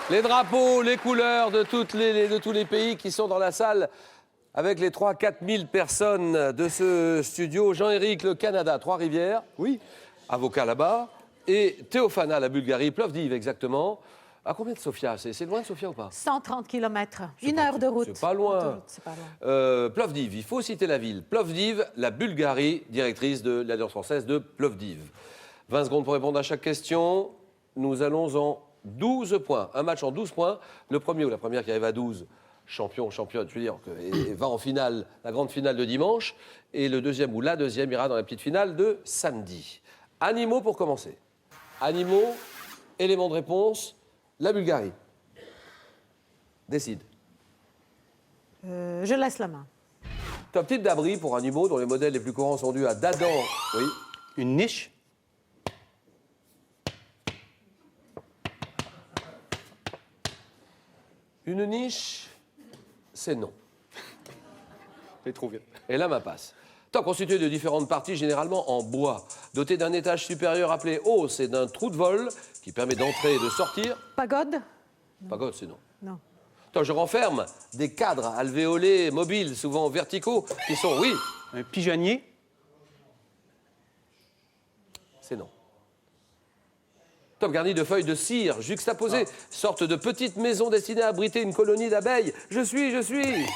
Les drapeaux, les couleurs de tous les pays qui sont dans la salle avec les 3 000 à 4 000 personnes de ce studio. Jean-Éric, le Canada, Trois-Rivières. Oui. Avocat là-bas. Et Théophana, la Bulgarie, Plovdiv exactement. À combien de Sofia? C'est loin de Sofia ou pas? 130 km, 1 heure de route. C'est pas loin. C'est pas loin. Plovdiv, il faut citer la ville. Plovdiv, la Bulgarie, directrice de l'Alliance française de Plovdiv. 20 secondes pour répondre à chaque question. Nous allons en 12 points. Un match en 12 points. Le premier ou la première qui arrive à 12, championne, je veux dire, et va en finale, la grande finale de dimanche. Et le deuxième ou la deuxième ira dans la petite finale de samedi. Animaux pour commencer. Animaux, élément de réponse, la Bulgarie. Décide. Je laisse la main. Top type d'abri pour animaux dont les modèles les plus courants sont dus à d'Adam. Oui. Une niche. Une niche, c'est non. C'est trop vite. Et là, ma passe. Top constitué de différentes parties, généralement en bois, doté d'un étage supérieur appelé hausse et d'un trou de vol qui permet d'entrer et de sortir. Pagode? Pagode, c'est non. Non. Top, je renferme des cadres alvéolés mobiles, souvent verticaux, qui sont, oui, Un pigeonnier. c'est non. Top garni de feuilles de cire juxtaposées, sorte de petite maison destinée à abriter une colonie d'abeilles. Je suis,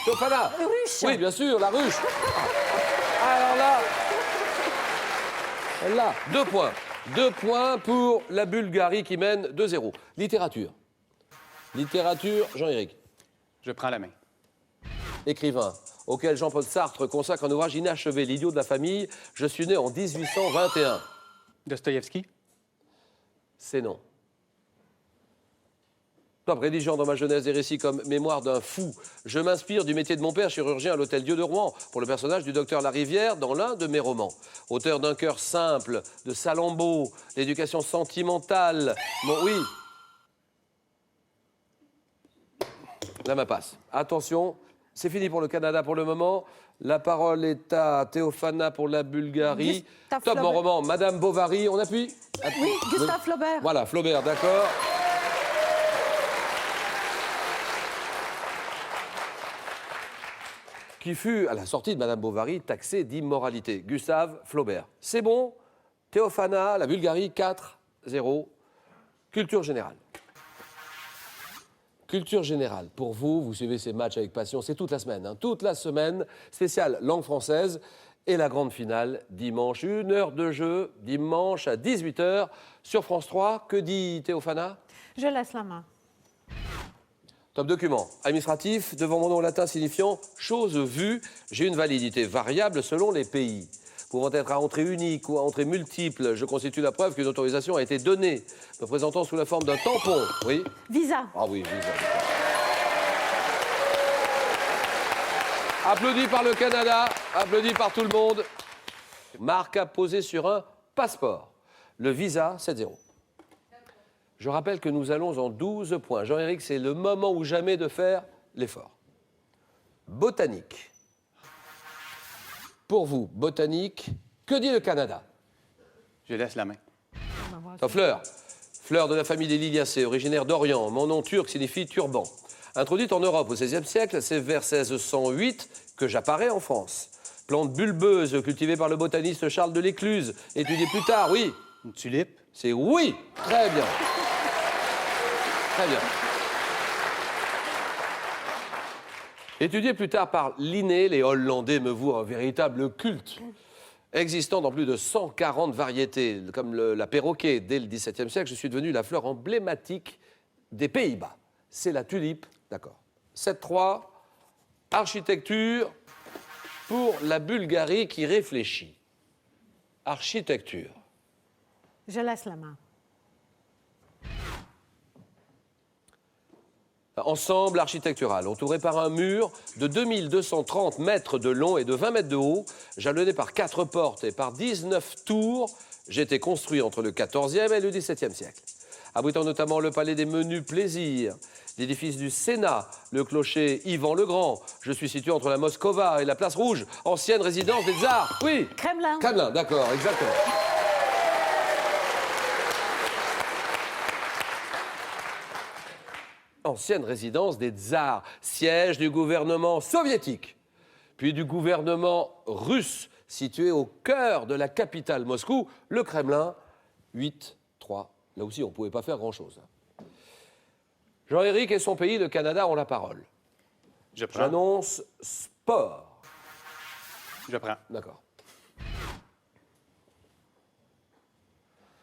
Théophana. Ruche. Oui, bien sûr, la ruche. Alors là, là, 2 points. 2 points pour la Bulgarie qui mène 2-0. Littérature. Littérature, Jean-Éric. Je prends la main. Écrivain, auquel Jean-Paul Sartre consacre un ouvrage inachevé, L'idiot de la famille. Je suis né en 1821. Dostoïevski. C'est non. Top, rédigeant dans ma jeunesse des récits comme Mémoire d'un fou. Je m'inspire du métier de mon père, chirurgien à l'hôtel Dieu de Rouen, pour le personnage du docteur Larivière dans l'un de mes romans. Auteur d'un cœur simple, de Salammbô, l'éducation sentimentale. Bon, oui. Là, ma passe. Attention, c'est fini pour le Canada pour le moment. La parole est à Théophana pour la Bulgarie. Gustave Top, mon Flaubert. roman, Madame Bovary. On appuie? Oui, Gustave Flaubert. Voilà, Flaubert, d'accord. Qui fut, à la sortie de Madame Bovary, taxé d'immoralité. Gustave Flaubert. C'est bon. Théophana, la Bulgarie, 4-0. Culture générale. Culture générale. Pour vous, vous suivez ces matchs avec passion. C'est toute la semaine. Toute la semaine. Spéciale langue française. Et la grande finale, dimanche. 1 heure de jeu, dimanche à 18h sur France 3. Que dit Théophana? Je laisse la main. Top document administratif, devant mon nom latin signifiant « chose vue », j'ai une validité variable selon les pays. Pouvant être à entrée unique ou à entrée multiple, je constitue la preuve qu'une autorisation a été donnée, me présentant sous la forme d'un tampon. Oui? Visa. Ah oui, visa. Applaudi par le Canada, applaudi par tout le monde. Marque à poser sur un passeport. Le visa, 7-0. Je rappelle que nous allons en 12 points. Jean-Éric, c'est le moment ou jamais de faire l'effort. Botanique. Pour vous, botanique, que dit le Canada? Je laisse la main. Fleur. Fleur de la famille des Liliacées, originaire d'Orient. Mon nom turc signifie turban. Introduite en Europe au XVIe siècle, c'est vers 1608 que j'apparais en France. Plante bulbeuse cultivée par le botaniste Charles de l'Écluse. Étudiée plus tard, oui. Une tulipe. C'est oui. Très bien. Très bien. Étudié plus tard par Linné, les Hollandais me vouent un véritable culte. Existant dans plus de 140 variétés, comme la perroquet dès le XVIIe siècle, je suis devenu la fleur emblématique des Pays-Bas. C'est la tulipe, d'accord. 7-3, architecture pour la Bulgarie qui réfléchit. Architecture. Je laisse la main. Ensemble architectural, entouré par un mur de 2230 mètres de long et de 20 mètres de haut, jalonné par 4 portes et par 19 tours, j'ai été construit entre le XIVe et le XVIIe siècle. Abritant notamment le palais des menus plaisirs, l'édifice du Sénat, le clocher Ivan le Grand. Je suis situé entre la Moscova et la Place Rouge, ancienne résidence des tsars. Oui. Kremlin. Kremlin, d'accord, exactement. ancienne résidence des tsars, siège du gouvernement soviétique, puis du gouvernement russe, situé au cœur de la capitale Moscou, le Kremlin, 8-3. Là aussi, on ne pouvait pas faire grand-chose. Jean-Éric et son pays, le Canada, ont la parole. Je prends. J'annonce sport. Je prends. D'accord.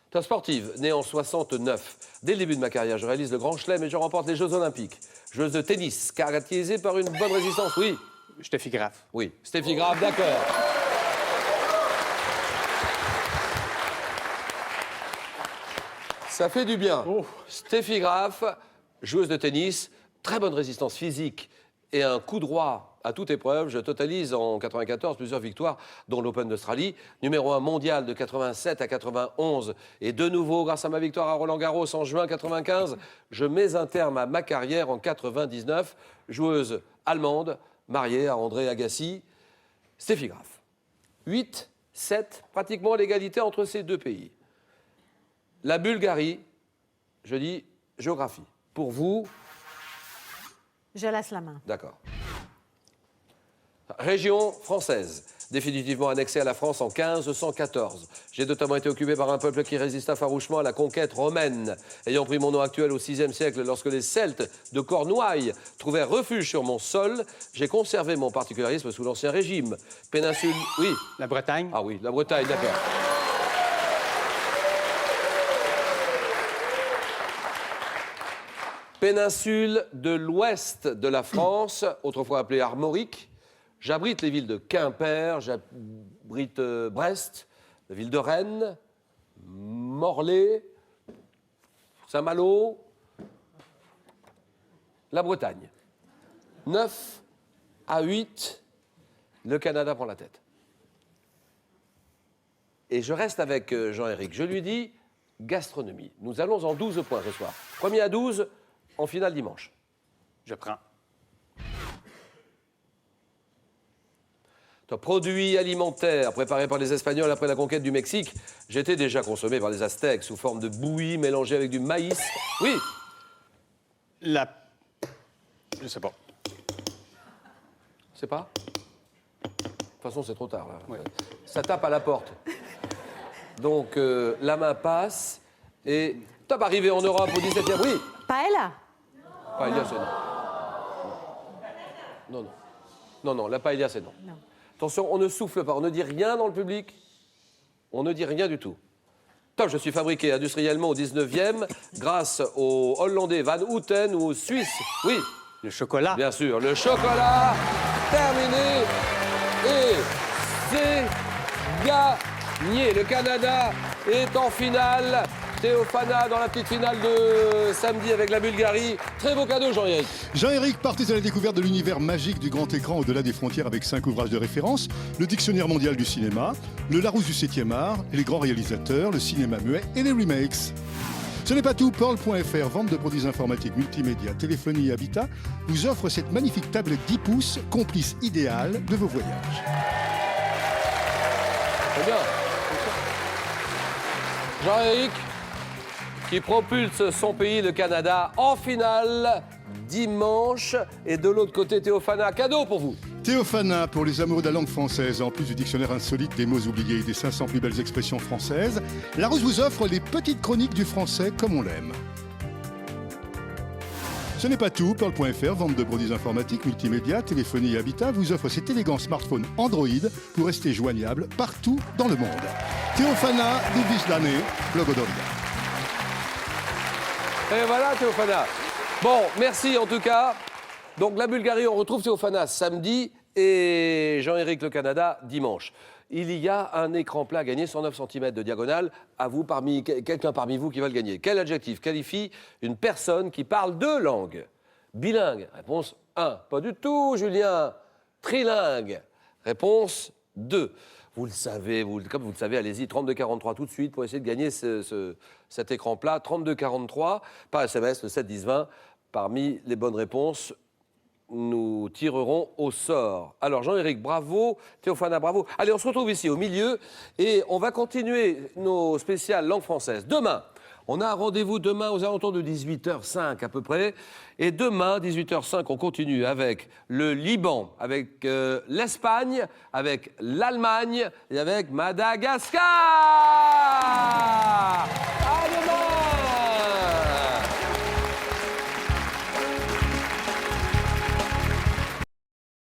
Top sportive, né en 69. Dès le début de ma carrière, je réalise le Grand Chelem et je remporte les Jeux Olympiques. Joueuse de tennis, caractérisée par une bonne résistance. Oui, Steffi Graf. oui. Steffi Graf, d'accord. Ça fait du bien. Steffi Graf, joueuse de tennis, très bonne résistance physique et un coup droit à toute épreuve. Je totalise en 94 plusieurs victoires, dont l'Open d'Australie, numéro 1 mondial de 87 à 91. Et de nouveau, grâce à ma victoire à Roland-Garros en juin 95, je mets un terme à ma carrière en 99. Joueuse allemande, mariée à André Agassi, Steffi Graf. 8-7, pratiquement l'égalité entre ces deux pays. La Bulgarie, je dis géographie. Pour vous, Je laisse la main. d'accord. Région française, définitivement annexée à la France en 1514. J'ai notamment été occupé par un peuple qui résista farouchement à la conquête romaine. Ayant pris mon nom actuel au VIe siècle, lorsque les Celtes de Cornouailles trouvèrent refuge sur mon sol, j'ai conservé mon particularisme sous l'Ancien Régime. Péninsule, oui. La Bretagne. Ah oui, la Bretagne, d'accord. Péninsule de l'ouest de la France, autrefois appelée Armorique. J'abrite les villes de Quimper, j'abrite Brest, la ville de Rennes, Morlaix, Saint-Malo, la Bretagne. 9-8, le Canada prend la tête. Et je reste avec Jean-Éric. Je lui dis gastronomie. Nous allons en 12 points ce soir. Premier à 12, en finale dimanche. Je prends. Produits alimentaires préparés par les Espagnols après la conquête du Mexique, j'étais déjà consommé par les Aztèques sous forme de bouillie mélangée avec du maïs. Oui, La... Je sais pas. c'est pas. De toute façon, c'est trop tard là. Ouais. Ça tape à la porte. Donc la main passe et top arrivé en Europe au 17e. Oui. Paella. Paella, c'est non. Non, non. Non, non, la paella, c'est non. Non. Attention, on ne souffle pas, on ne dit rien dans le public. On ne dit rien du tout. Top, je suis fabriqué industriellement au 19e grâce aux Hollandais Van Houten ou aux Suisses. Oui, Le chocolat. bien sûr, le chocolat, terminé. Et c'est gagné. Le Canada est en finale. Théophana dans la petite finale de samedi avec la Bulgarie. Très beau cadeau, Jean-Éric. Jean-Éric, partez à la découverte de l'univers magique du grand écran au-delà des frontières avec 5 ouvrages de référence, le dictionnaire mondial du cinéma, le Larousse du 7e art, les grands réalisateurs, le cinéma muet et les remakes. Ce n'est pas tout, Pearl.fr, vente de produits informatiques, multimédia, téléphonie et habitat, vous offre cette magnifique tablette 10 pouces, complice idéale de vos voyages. Très bien. Jean-Éric, qui propulse son pays, le Canada, en finale dimanche. Et de l'autre côté, Théophana, cadeau pour vous. Théophana, pour les amoureux de la langue française, en plus du dictionnaire insolite des mots oubliés et des 500 plus belles expressions françaises, Larousse vous offre les petites chroniques du français comme on l'aime. Ce n'est pas tout, Pearl.fr, vente de produits informatiques, multimédia, téléphonie et habitat, vous offre cet élégant smartphone Android pour rester joignable partout dans le monde. Théophana, Dubis l'année, Blogodoria. Et voilà, Théophana. Bon, merci en tout cas. Donc la Bulgarie, on retrouve Théophana samedi et Jean-Éric le Canada dimanche. Il y a un écran plat gagné, 109 cm de diagonale. À vous, quelqu'un parmi vous qui va le gagner. Quel adjectif qualifie une personne qui parle deux langues? Bilingue. Réponse 1. Pas du tout, Julien. Trilingue. Réponse 2. Vous le savez, comme vous le savez, allez-y, 32-43 tout de suite pour essayer de gagner cet écran plat. 32-43, par SMS, le 7-10-20. Parmi les bonnes réponses, nous tirerons au sort. Alors, Jean-Éric, bravo. Théophana, bravo. Allez, on se retrouve ici au milieu et on va continuer nos spéciales langue française. Demain, On a un rendez-vous demain aux alentours de 18h05 à peu près. Et demain, 18h05, on continue avec le Liban, avec l'Espagne, avec l'Allemagne et avec Madagascar.